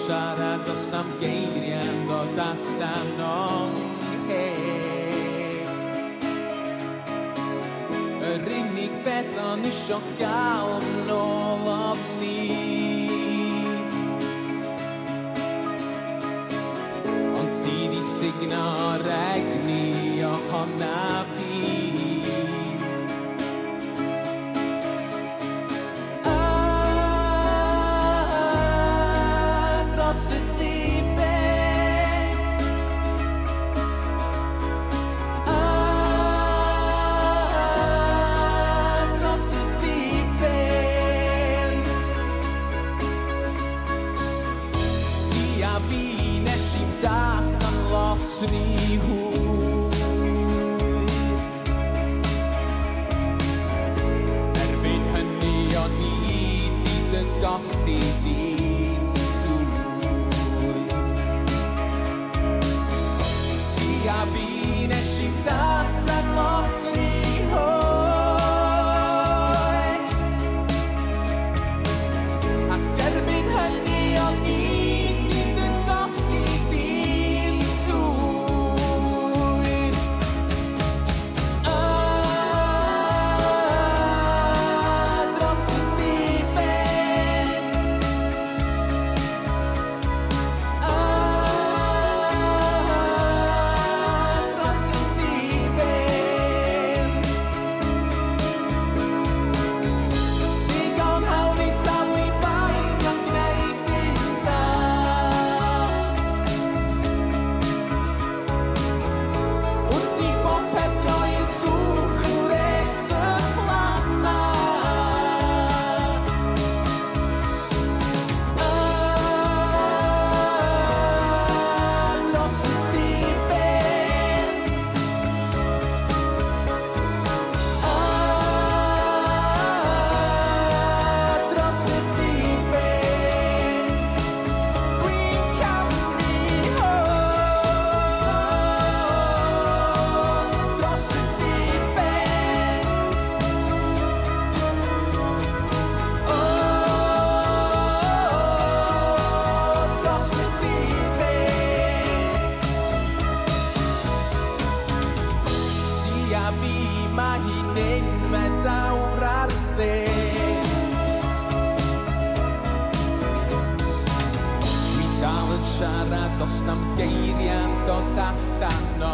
siarad os na'm geiriau'n dod allan o'n heb. Yr unig beth o'n isio gael nôl oedd ni, ond ti di signo'r egni ohona fi. Dros y dibyn, dros y dibyn, ti a fi nes i dat am lot rhy hwyr. Erbyn hynny o'n i di dy golli di. A fi nes i dat am lot rhy hwyr, ac erbyn hynny o'n i di dy golli di'n llwyr. Dros y dibyn, a fi mae hi'n unfed awr ar ddeg. Dwi dal yn siarad os na'm geiriau'n dod allan o